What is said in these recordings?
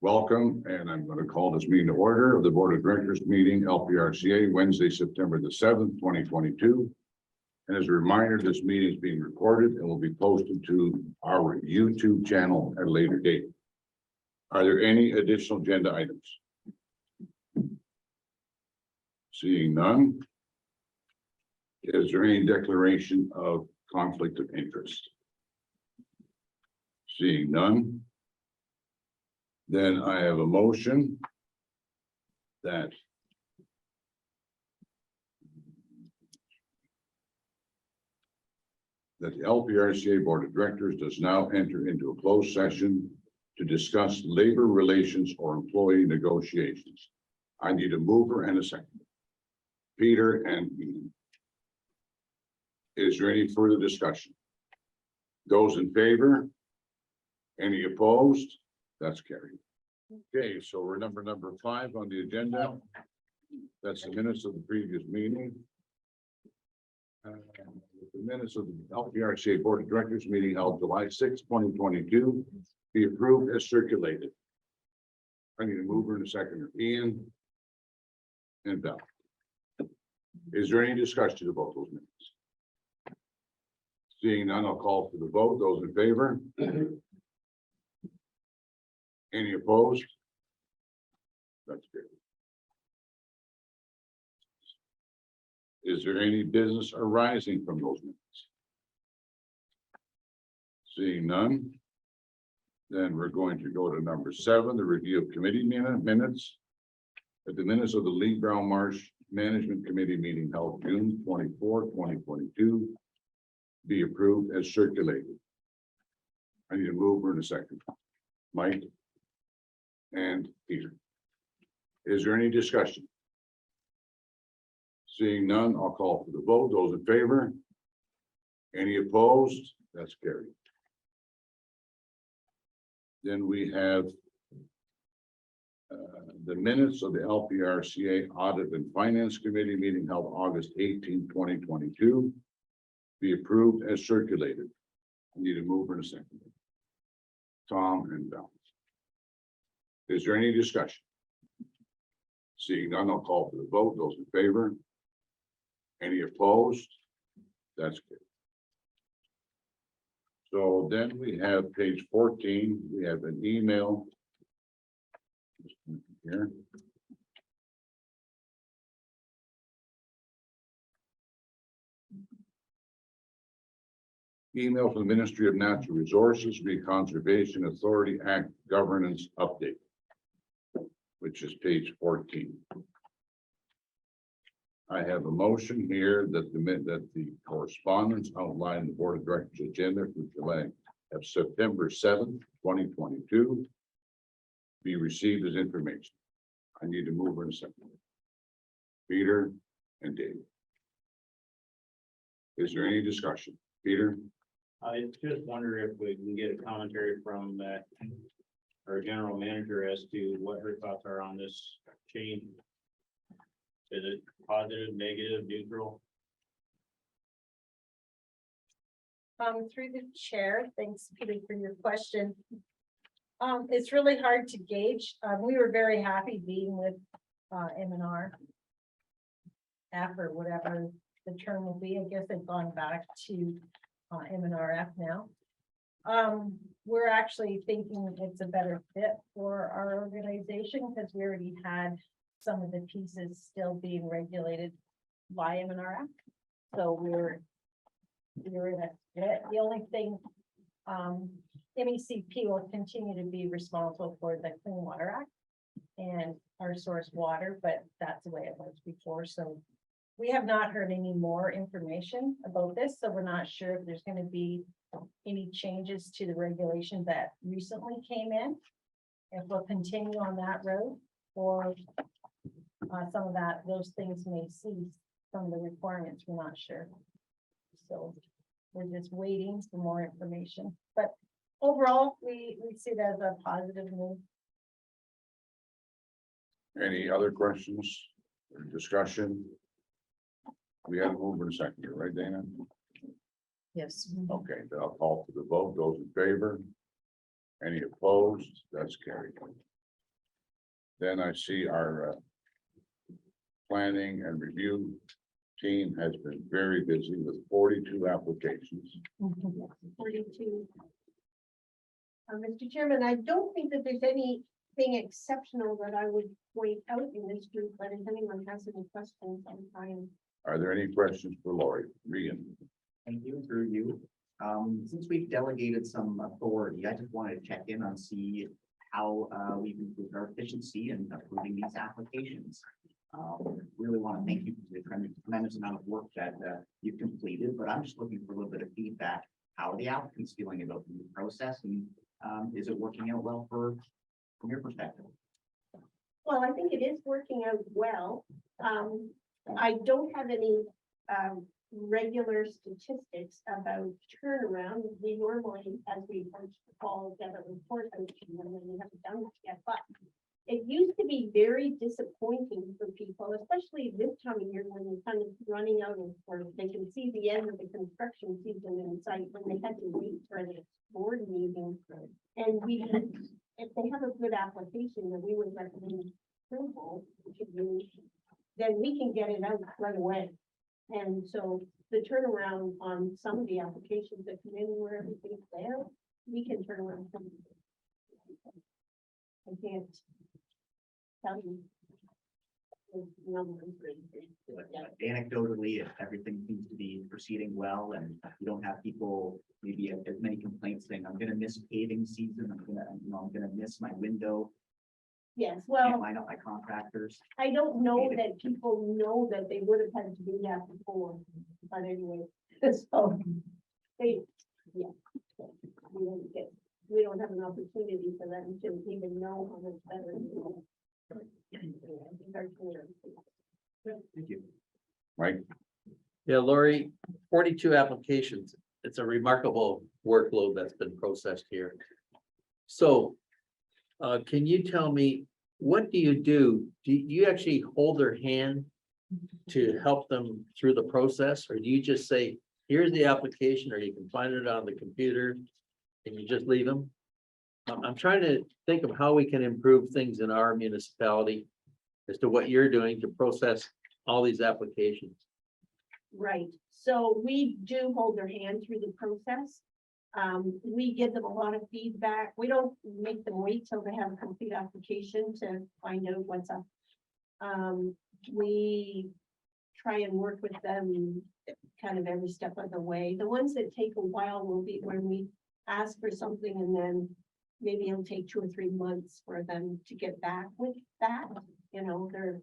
Welcome, and I'm going to call this meeting to order of the Board of Directors meeting, LPRCA, Wednesday, September the 7th, 2022. And as a reminder, this meeting is being recorded and will be posted to our YouTube channel at a later date. Are there any additional agenda items? Seeing none. Is there any declaration of conflict of interest? Seeing none. Then I have a motion that the LPRCA Board of Directors does now enter into a closed session to discuss labor relations or employee negotiations. I need a mover and a second. Peter and Ian. Is there any further discussion? Those in favor? Any opposed? That's carried. Okay, so we're number 5 on the agenda. That's the minutes of the previous meeting. The minutes of the LPRCA Board of Directors meeting held July 6, 2022, be approved as circulated. I need a mover and a seconder. Ian and Bell. Is there any discussion about those minutes? Seeing none, I'll call for the vote. Those in favor? Any opposed? That's good. Is there any business arising from those minutes? Seeing none, then we're going to go to number 7, the review of committee minutes. At the minutes of the Lee Brown Marsh Management Committee meeting held June 24, 2022, be approved as circulated. I need a mover in a second. Mike and Peter. Is there any discussion? Seeing none, I'll call for the vote. Those in favor? Any opposed? That's carried. Then we have the minutes of the LPRCA Audit and Finance Committee meeting held August 18, 2022. Be approved as circulated. I need a mover in a second. Tom and Bell. Is there any discussion? Seeing none, I'll call for the vote. Those in favor? Any opposed? That's good. So then we have page 14. We have an email. Here. Email from the Ministry of Natural Resources, Conservation Authority Act Governance Update, which is page 14. I have a motion here that the correspondence outlined the Board of Directors agenda for July of September 7th, 2022 be received as information. I need to move in a second. Peter and David. Is there any discussion? Peter? I just wonder if we can get a commentary from our general manager as to what her thoughts are on this change. Is it positive, negative, neutral? Through the chair, thanks, Peter, for your question. It's really hard to gauge. We were very happy being with M&R after whatever the term will be. I guess they've gone back to M&RF now. We're actually thinking it's a better fit for our organization because we already had some of the pieces still being regulated by M&RF. So we're in a fit. The only thing, MECP will continue to be responsible for the Clean Water Act and our source water, but that's the way it was before. So we have not heard any more information about this, so we're not sure if there's going to be any changes to the regulation that recently came in, if we'll continue on that road, or some of those things may cease from the requirements. We're not sure. So we're just waiting for more information. But overall, we see it as a positive move. Any other questions or discussion? We have a mover and a seconder, right, Dana? Yes. Okay, then I'll call for the vote. Those in favor? Any opposed? That's carried. Then I see our planning and review team has been very busy with 42 applications. 42. Mr. Chairman, I don't think that there's anything exceptional that I would point out in this group, but if anyone has any questions, I'm fine. Are there any questions for Lori? Regan? Thank you, through you. Since we've delegated some authority, I just wanted to check in on see how we've improved our efficiency in approving these applications. Really want to thank you for the tremendous amount of work that you've completed, but I'm just looking for a little bit of feedback. How are the applicants feeling about the new process, and is it working out well from your perspective? Well, I think it is working out well. I don't have any regular statistics about turnaround. We normally, as we approach the fall, get a report out, and then we haven't done that yet, but it used to be very disappointing for people, especially this time of year when they're kind of running out of, or they can see the end of the construction season in sight, when they had to wait for the board meeting. And we had, if they have a good application that we would recommend approval to do, then we can get it out right away. And so the turnaround on some of the applications that come in where everything's there, we can turn around. I can't tell you. the numbers. Anecdotally, if everything seems to be proceeding well and you don't have people maybe as many complaints saying, I'm gonna miss paving season, I'm gonna miss my window, Yes, can't well, line up my contractors. I don't know that people know that they would have had to do that before, but anyway, so they, yeah. We don't have an opportunity for them to even know how much better. Thank you. Mike? Yeah, Lori, 42 applications. It's a remarkable workload that's been processed here. So, can you tell me, what do you do? Do you actually hold their hand to help them through the process? Or do you just say, here's the application, or you can find it on the computer and you just leave them? I'm trying to think of how we can improve things in our municipality as to what you're doing to process all these applications. Right, so we do hold their hand through the process. We give them a lot of feedback. We don't make them wait till they have a complete application to find out what's up. We try and work with them kind of every step of the way. The ones that take a while will be when we ask for something and then maybe it'll take 2 or 3 months for them to get back with that. You know, they're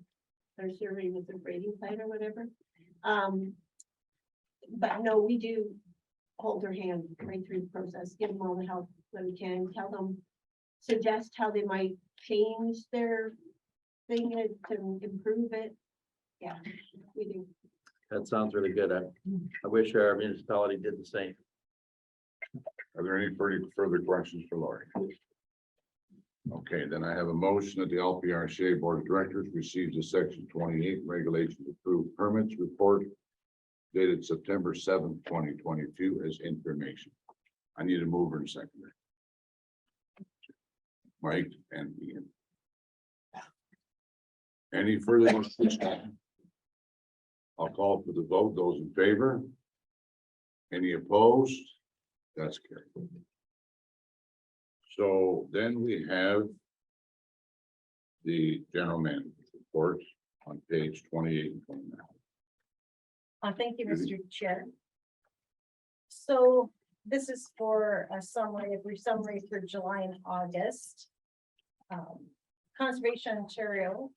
serving with their grading plan or whatever. But no, we do hold their hand right through the process, give them all the help that we can, tell them, suggest how they might change their thing to improve it. Yeah, we do. That sounds really good. I wish our municipality did the same. Are there any further questions for Lori? Okay, then I have a motion that the LPRCA Board of Directors receives the section 28 regulations approved permits report dated September 7th, 2022 as information. I need a mover and seconder. Mike and Ian. Any further discussion? I'll call for the vote. Those in favor? Any opposed? That's carried. So then we have the general manager report on page 28 and 29. Thank you, Mr. Chair. So this is for a summary, a brief summary for July and August. Conservation Ontario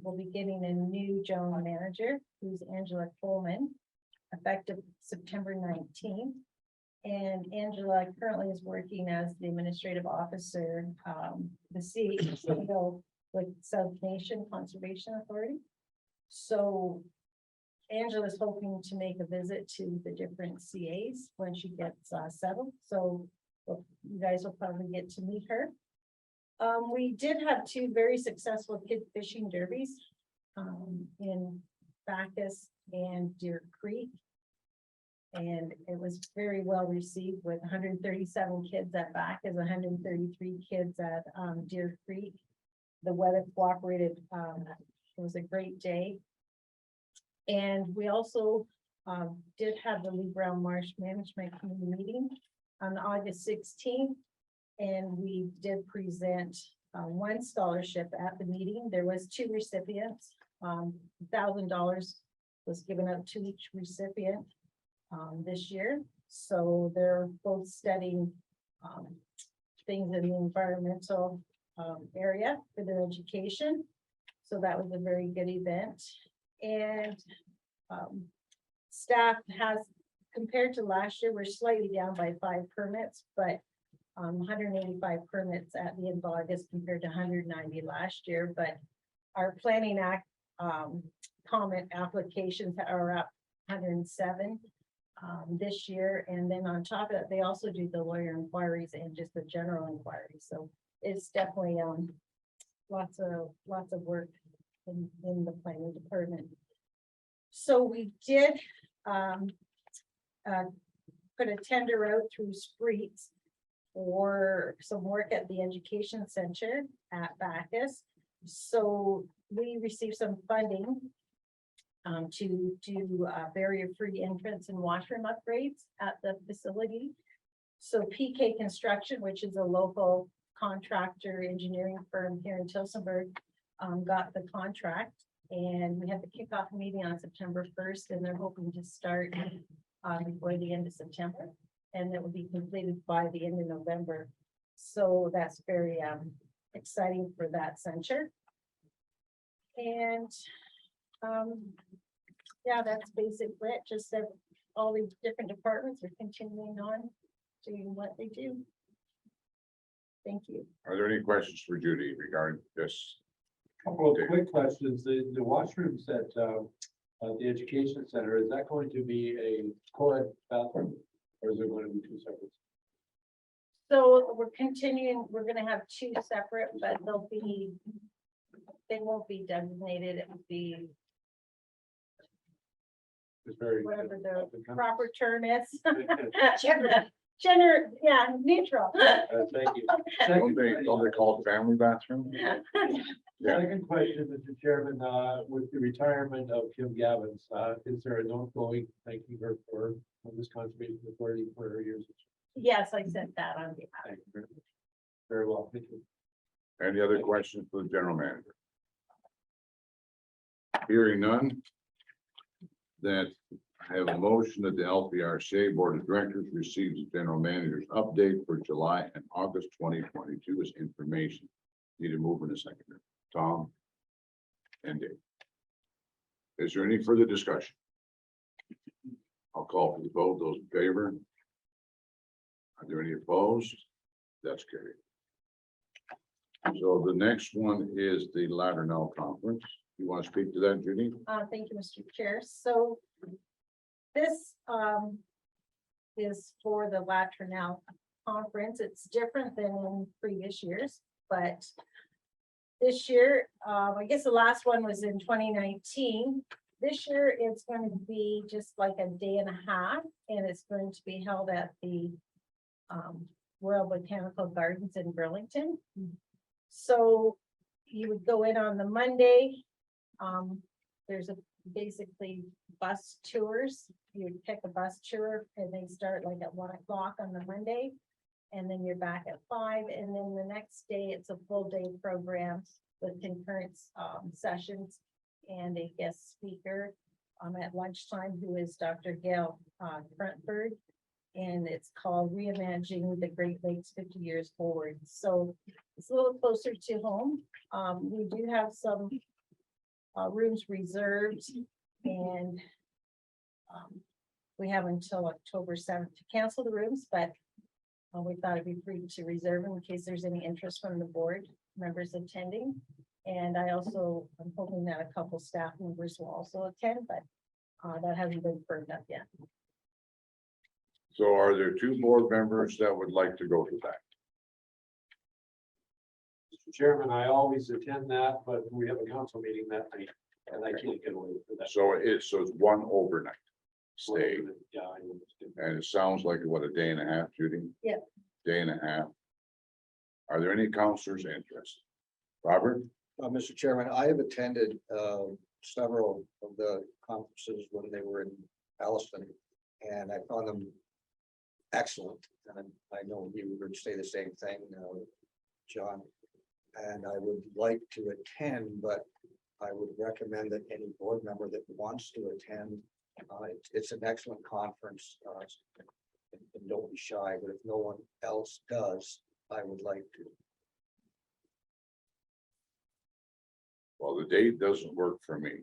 will be getting a new general manager, who's Angela Coleman, effective September 19th. And Angela currently is working as the administrative officer, the CEO with South Nation Conservation Authority. So Angela's hoping to make a visit to the different CAs when she gets settled. So you guys will probably get to meet her. We did have 2 very successful kid fishing derbies in Bacchus and Deer Creek. And it was very well received with 137 kids at Bacchus, 133 kids at Deer Creek. the weather cooperated. It was a great day. And we also did have the Lee Brown Marsh Management Committee meeting on August 16th. And we did present one scholarship at the meeting. There was 2 recipients. $1,000 was given out to each recipient this year. So they're both studying things in the environmental area for their education. So that was a very good event. And staff has, compared to last year, we're slightly down by 5 permits, but 185 permits at the end of August compared to 190 last year. But our planning act comment applications are up 107 this year. And then on top of that, they also do the lawyer inquiries and just the general inquiries. So it's definitely lots of work in the planning department. So we did put a tender out through Spreets for some work at the education center at Bacchus. So we received some funding to do barrier-free entrance and washroom upgrades at the facility. So PK Construction, which is a local contractor engineering firm here in Tillsonburg, got the contract, and we had the kickoff meeting on September 1st, and they're hoping to start before the end of September, and it will be completed by the end of November. So that's very exciting for that center. And yeah, that's basically it. Just that all the different departments are continuing on doing what they do. Thank you. Are there any questions for Judy regarding this? Couple of quick questions. The washrooms at the education center, is that going to be a co-ed bathroom? Or is it going to be 2 separate? So we're continuing, we're gonna have 2 separate, but they won't be designated. It would be It's very. whatever the proper term is. Yeah, neutral. Thank you. Don't they call it family bathroom? Yeah. Second question, Mr. Chairman, with the retirement of Kim Gavins, is there an ongoing thanking her for this conservation authority for her years? Yes, I sent that on behalf. Thank you very much. Very well, thank you. Any other questions for the general manager? Hearing none. That I have a motion that the LPRCA Board of Directors receives the general manager's update for July and August 2022 as information. Need a mover and a seconder. Tom and Dave. Is there any further discussion? I'll call for the vote. Those in favor? Are there any opposed? That's carried. So the next one is the Ladernell Conference. You want to speak to that, Judy? Thank you, Mr. Chair. So this is for the Latranel Conference. It's different than in previous years, but this year, I guess the last one was in 2019. This year, it's going to be just like a day and a half, and it's going to be held at the Royal Botanical Gardens in Burlington. So you would go in on the Monday. There's basically bus tours. You would pick a bus tour and they start like at 1 o'clock on the Monday. And then you're back at 5. And then the next day, it's a full day program with concurrent sessions and a guest speaker at lunchtime, who is Dr. Gail Frentberg. And it's called Reimagining the Great Lakes 50 Years Forward. So it's a little closer to home. We do have some rooms reserved, and we have until October 7th to cancel the rooms, but we thought it'd be free to reserve in case there's any interest from the board members attending. And I'm hoping that a couple staff members will also attend, but that hasn't been firmed up yet. So are there 2 board members that would like to go to that? Mr. Chairman, I always attend that, but we have a council meeting that night and I can't get away for that. So it's 1 overnight stay, Yeah, I understand. and it sounds like what, a day and a half, Judy? Yeah. Day and a half. Are there any counselors interested? Robert? Mr. Chairman, I have attended several of the conferences when they were in Alliston, and I found them excellent. And I know you were going to say the same thing, John. And I would like to attend, but I would recommend that any board member that wants to attend, it's an excellent conference. And don't be shy, but if no one else does, I would like to. Well, the date doesn't work for me.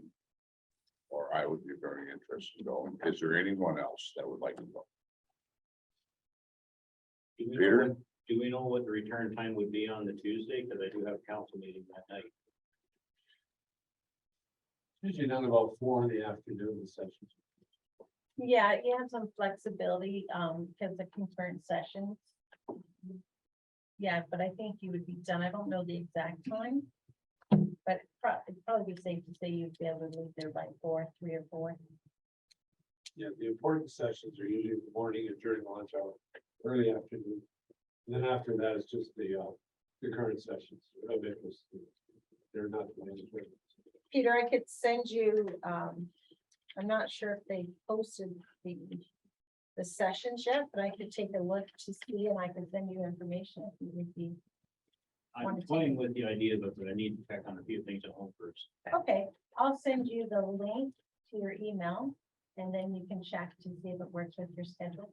Or I would be very interested in going. Is there anyone else that would like to go? Do we know Peter? what- Do we know what the return time would be on the Tuesday? Because I do have council meeting that night. Usually done about 4 in the afternoon, the sessions. Yeah, you have some flexibility, because of concurrent sessions. Yeah, but I think you would be done. I don't know the exact time. But it'd probably be safe to say you'd be able to leave there by 4, 3 or 4. Yeah, the important sessions are usually in the morning and during lunch hour, early afternoon. And then after that, it's just the current sessions of interest. They're not mandatory. Peter, I could send you, I'm not sure if they posted the sessions yet, but I could take a look to see and I could send you information if you would be. I'm playing with the idea, but I need to check on a few things at home first. Okay, I'll send you the link to your email and then you can check to see if it works with your schedule.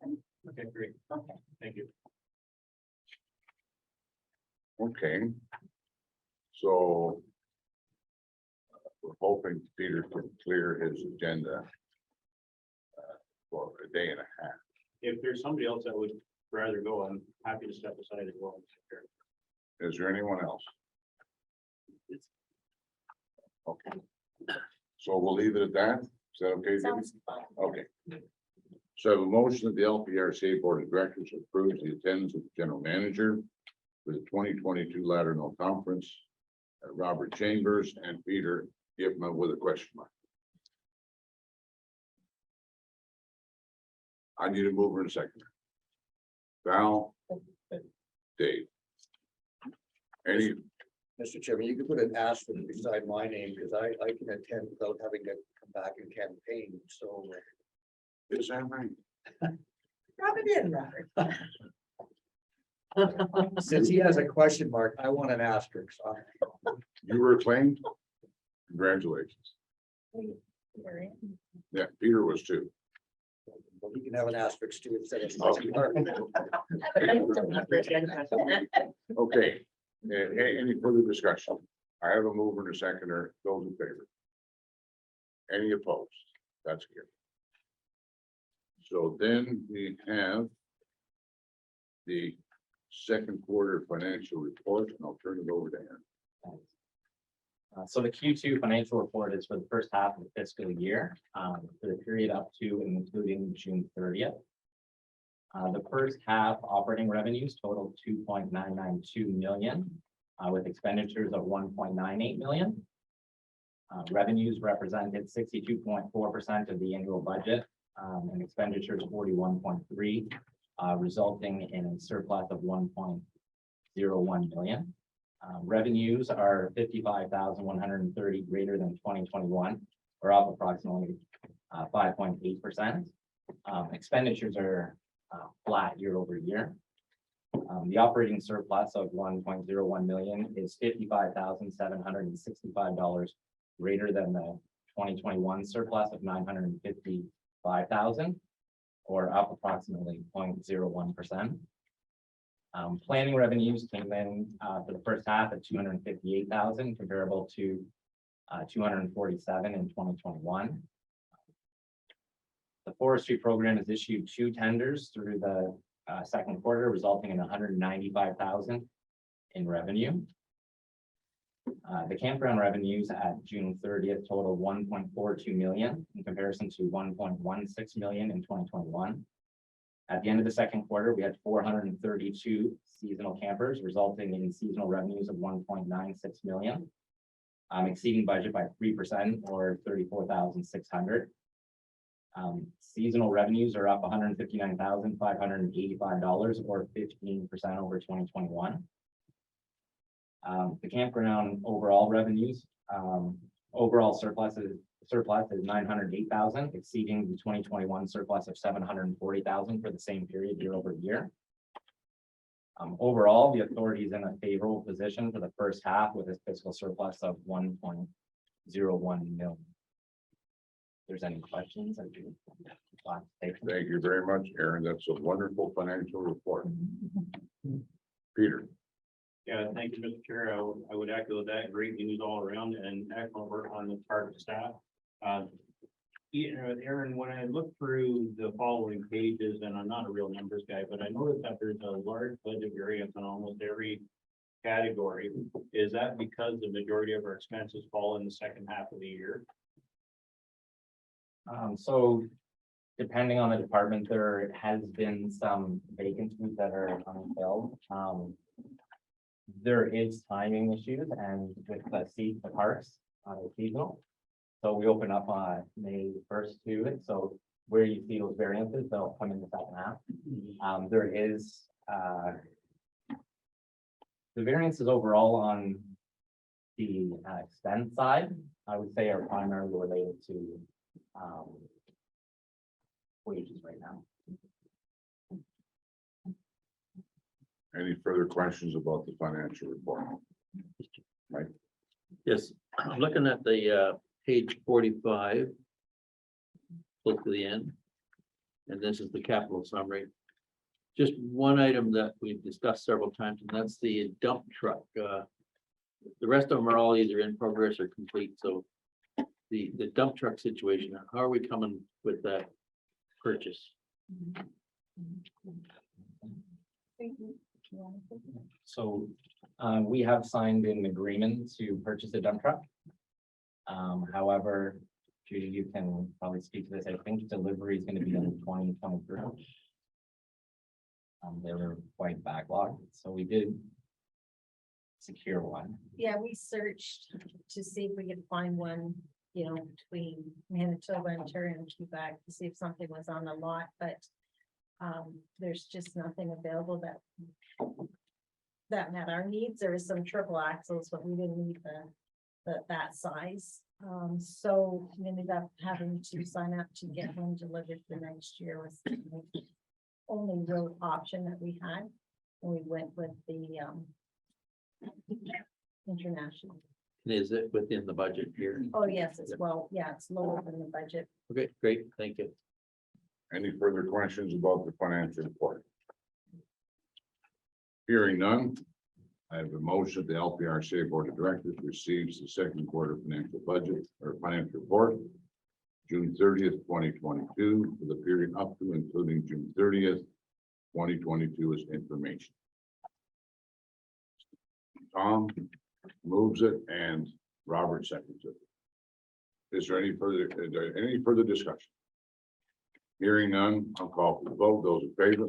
Okay, great. Okay. Thank you. Okay. So. We're hoping Peter can clear his agenda. For a day and a half. If there's somebody else that would rather go, I'm happy to step aside as well. Is there anyone else? Okay. So we'll leave it at that. Is that okay? Debbie? Sounds fun. Okay. So I have a motion that the LPRCA Board of Directors approves the attendance of the general manager for the 2022 Ladder Conference. Robert Chambers and Peter Gipman with a question mark. I need a mover and a second. Val. Dave. Any, Mr. Chairman, you could put an asterisk beside my name because I can attend without having to come back and campaign, so. is that right? Rub it in, Robert. Since he has a question mark, I want an asterisk. You were acclaimed? Congratulations. Yeah, Peter was too. Well, he can have an asterisk too instead of. Okay. Okay, any further discussion? I have a mover and a seconder, those in favor. Any opposed? That's good. So then we have the second quarter financial report, and I'll turn it over to Aaron. So the Q2 financial report is for the first half of the fiscal year, for the period up to and including June 30th. The first half operating revenues totaled 2.992 million, with expenditures of 1.98 million. Revenues represented 62.4% of the annual budget, and expenditures 41.3%, resulting in a surplus of 1.01 million. Revenues are 55,130 greater than 2021, or up approximately 5.8%. Expenditures are flat year over year. The operating surplus of 1.01 million is $55,765 greater than the 2021 surplus of 955,000, or up approximately 0.01%. Planning revenues came in for the first half at 258,000, comparable to 247 in 2021. The forestry program has issued 2 tenders through the second quarter, resulting in 195,000 in revenue. The campground revenues at June 30th total 1.42 million in comparison to 1.16 million in 2021. At the end of the second quarter, we had 432 seasonal campers, resulting in seasonal revenues of 1.96 million, exceeding budget by 3% or 34,600. Seasonal revenues are up $159,585 or 15% over 2021. The campground overall revenues, overall surplus is 908,000, exceeding the 2021 surplus of 740,000 for the same period year over year. Overall, the authority is in a favorable position for the first half with a fiscal surplus of 1.01 million. If there's any questions, I'd be glad to take them. Thank you very much, Aaron. That's a wonderful financial report. Peter, Yeah, thank you, Mr. Chair. I would echo that. Great news all around and excellent work on the part of the staff. Aaron, when I look through the following pages, and I'm not a real numbers guy, but I noticed that there's a large budget variance on almost every category. Is that because the majority of our expenses fall in the second half of the year? So depending on the department, there has been some vacancies that are unfilled. There is timing issues and with the parks, seasonal. So we open up on May 1st to it. So where you see those variances, they'll come in the second half. There is, the variances overall on the expense side, I would say are primarily related to wages right now. any further questions about the financial report? Yes, I'm looking at the page 45. Look to the end. And this is the capital summary. Just one item that we've discussed several times, and that's the dump truck. The rest of them are all either in progress or complete, so the dump truck situation, how are we coming with that purchase? So we have signed an agreement to purchase a dump truck. However, Judy, you can probably speak to this. I think delivery is going to be in 2023. They were quite backlogged, so we did secure one. Yeah, we searched to see if we could find one, you know, between Manitoba, Ontario and Quebec to see if something was on the lot, but there's just nothing available that met our needs. There is some triple axles, but we didn't need that size. So we ended up having to sign up to get one delivered for next year was the only real option that we had. And we went with the international. Is it within the budget here? Oh, yes, it's well, yeah, it's lower than the budget. Okay, great, thank you. Any further questions about the financial report? Hearing none, I have a motion, the LPRCA Board of Directors receives the second quarter financial budget or financial report, June 30th, 2022, for the period up to including June 30th, 2022 as information. Tom moves it and Robert seconds it. Is there any further discussion? Hearing none, I'll call for the vote. Those in favor?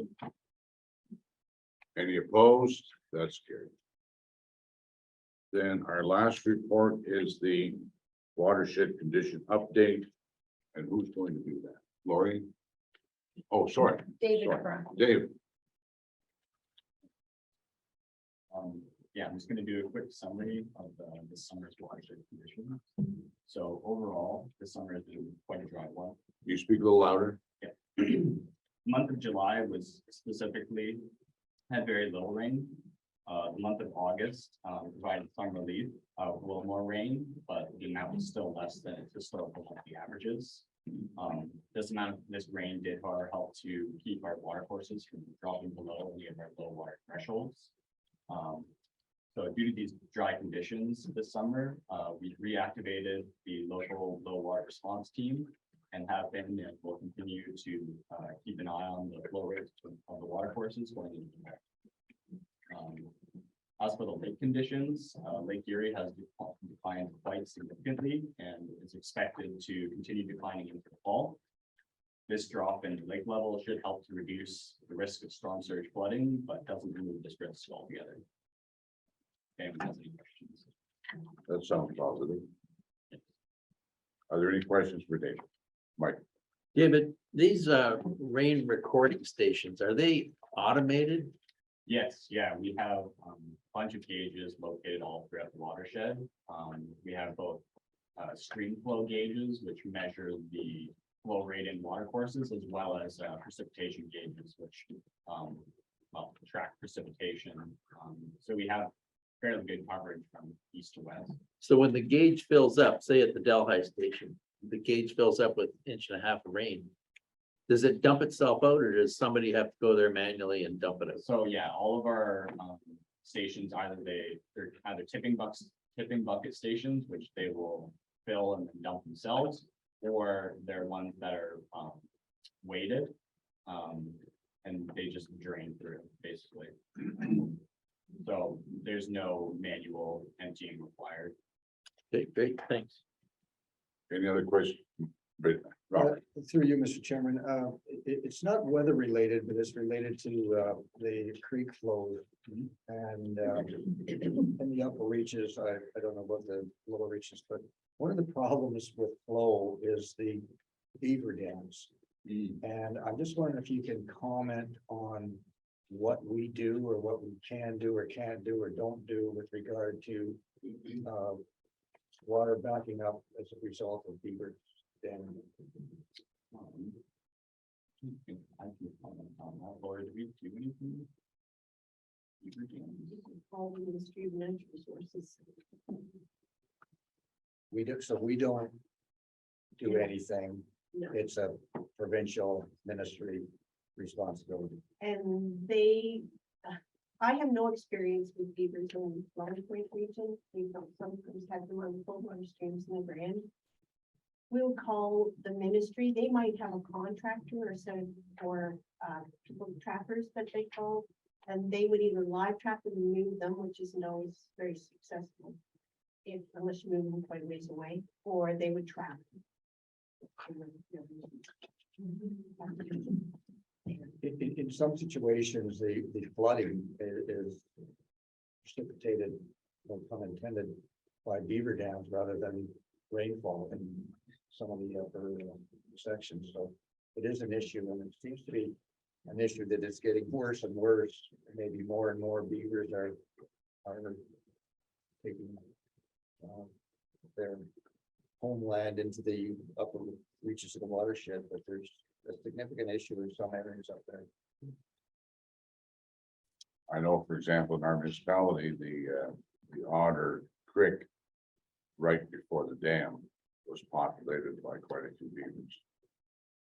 Any opposed? That's carried. Then our last report is the watershed condition update. And who's going to do that? Lori? Oh, sorry. David Sorry. Crum. Dave. Yeah, I'm just gonna do a quick summary of this summer's watershed conditions. So overall, this summer has been quite a dry one. You speak a little louder. Month of July was specifically had very little rain. The month of August provided some relief, a little more rain, but the amount was still less than historical monthly averages. This rain did, however, help to keep our water courses from dropping below any of our low water thresholds. So due to these dry conditions this summer, we reactivated the local low water response team and have been and will continue to keep an eye on the flow rates of the water courses going into the as for the lake conditions, Lake Erie has declined quite significantly and is expected to continue declining into the fall. This drop in lake level should help to reduce the risk of storm surge flooding, but doesn't remove this risk altogether. Anyone has any questions? That sounds positive. Are there any questions for David? Mike? David, these rain recording stations, are they automated? Yes, yeah, we have a bunch of gauges located all throughout the watershed. We have both stream flow gauges, which measure the flow rate in water courses, as well as precipitation gauges, which well, track precipitation. So we have fairly good coverage from east to west. So when the gauge fills up, say at the Delhi station, the gauge fills up with 1.5 inches of rain. Does it dump itself out, or does somebody have to go there manually and dump it out? So yeah, all of our stations, they're either tipping bucket stations, which they will fill and then dump themselves, or they're ones that are weighted. And they just drain through, basically. So there's no manual emptying required. Okay, great, thanks. Any other questions? But, Robert, Through you, Mr. Chairman, it's not weather related, but it's related to the creek flow. And in the upper reaches, I don't know about the lower reaches, but one of the problems with flow is the beaver dams. And I'm just wondering if you can comment on what we do or what we can do or can't do or don't do with regard to water backing up as a result of beaver dam. I can comment on that. Laura, do we do anything? All the Ministry of Natural Resources. We do, so we don't do anything. No. It's a provincial ministry responsibility. And they, I have no experience with beavers in Long Point region. We've not sometimes had them on full water streams in the Grand. We'll call the ministry. They might have a contractor or some, or people trappers that they call. And they would either live trap them and move them, which isn't always very successful. Unless you move them quite a ways away, or they would trap. In some situations, the flooding is precipitated, no pun intended, by beaver dams rather than rainfall in some of the upper sections. So it is an issue, and it seems to be an issue that is getting worse and worse. Maybe more and more beavers are taking their homeland into the upper reaches of the watershed, but there's a significant issue in some areas up there. I know, for example, in our municipality, the Otter Creek, right before the dam, was populated by quite a few beavers.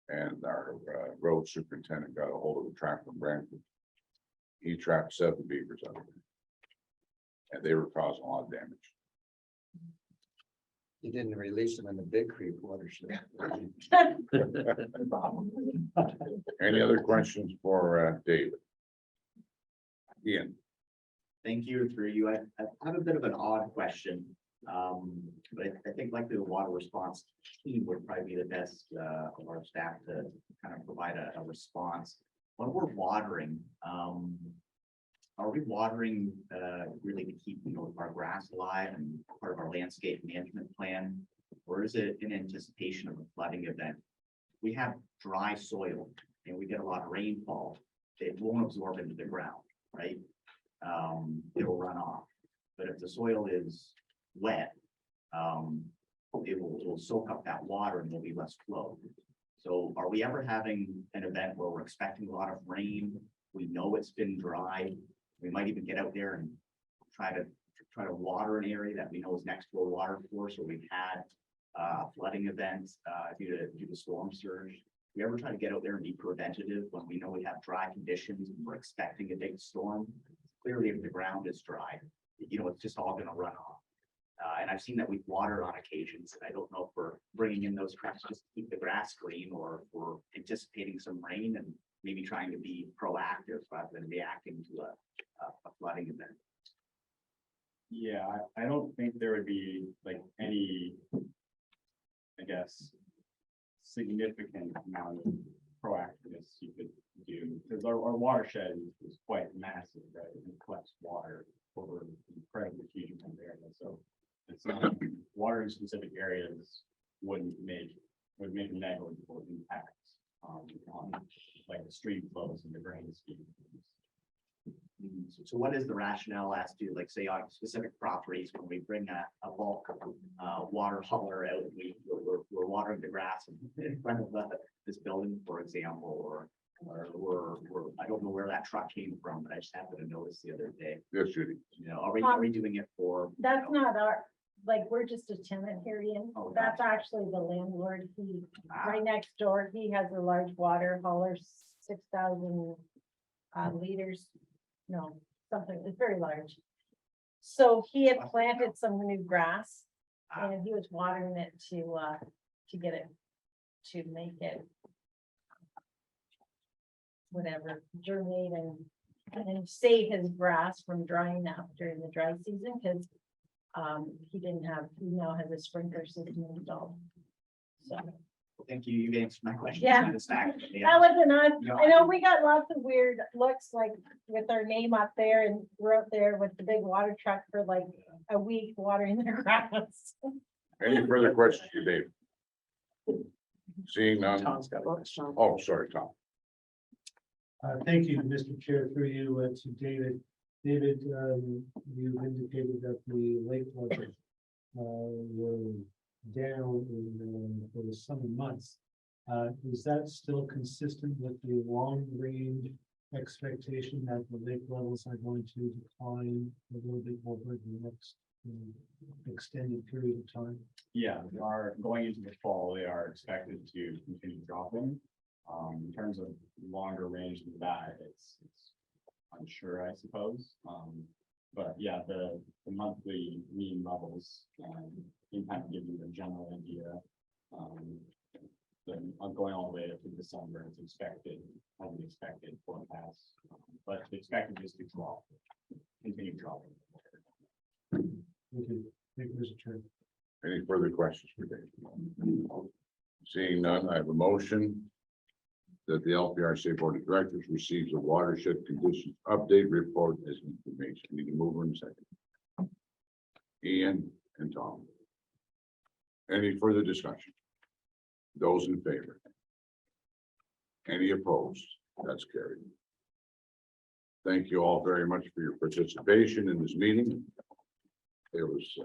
And our road superintendent got a hold of the trap from Brantford. He trapped 7 beavers out of it. And they were causing a lot of damage. You didn't release them in the Big Creek watershed. Any other questions for David? Ian? Thank you, through you. I have a bit of an odd question. But I think like the water response team would probably be the best of our staff to kind of provide a response. When we're watering, are we watering really to keep, our grass alive and part of our landscape management plan? Or is it in anticipation of a flooding event? We have dry soil and we get a lot of rainfall. It won't absorb into the ground, right? It'll run off. But if the soil is wet, it will soak up that water and there'll be less flow. So are we ever having an event where we're expecting a lot of rain? We know it's been dry. We might even get out there and try to water an area that we know is next to a water course, or we've had flooding events due to storm surge. We ever try to get out there and be preventative when we know we have dry conditions and we're expecting a big storm? Clearly, if the ground is dry, it's just all going to run off. And I've seen that we've watered on occasions. And I don't know if we're bringing in those traps just to keep the grass green, or if we're anticipating some rain and maybe trying to be proactive rather than reacting to a flooding event. Yeah, I don't think there would be like any, I guess, significant amount of proactiveness you could do, because our watershed is quite massive, right? It collects water over an incredibly huge amount of area. So it's not water in specific areas would make negligible impacts on like the stream flows and the drainage scheme. So what is the rationale as to, like, say, on specific properties, when we bring a bulk water hauler out, we're watering the grass in front of this building, for example, or I don't know where that truck came from, but I just happened to notice the other day, Yes, Judy. you know, are we doing it for? That's not our, like, we're just a tenant here, Ian. Oh, That's actually the landlord. He, Ah, right next door, he has a large water hauler, 6,000 liters. No, something, it's very large. So he had planted some new grass and he was watering it to get it, to make it whatever, germinate and save his grass from drying out during the dry season, because he now has a sprinkler system installed. So Thank you, you answered my question. Yeah. Satisfactorily. that was an No, I know we got lots of weird looks, like with our name up there, and we're out there with the big water truck for like a week watering their grass. Any further questions, you, Dave? Seeing none. Tom's got a question. Oh, sorry, Tom. Thank you, Mr. Chair, through you to David. David, you indicated that the lake levels were down for the summer months. Is that still consistent with the long range expectation that the lake levels are going to decline a little bit over the next extended period of time? Yeah, we are going into the fall, they are expected to continue dropping. In terms of longer range than that, it's unsure, I suppose. But yeah, the monthly mean levels, can kind of give you a general idea. Then going all the way up to December, it's expected, highly expected forecast, but the expected is to drop, continue dropping. Thank you. Thank you, Mr. Chair. Any further questions for Dave? Seeing none, I have a motion that the LPRCA Board of Directors receives a watershed conditions update report as information. Need to move in a second. Ian and Tom. Any further discussion? Those in favor? Any opposed? That's carried. Thank you all very much for your participation in this meeting. It was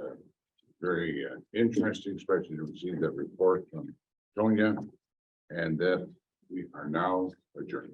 very interesting, especially to receive that report from Tonya, and that we are now adjourned.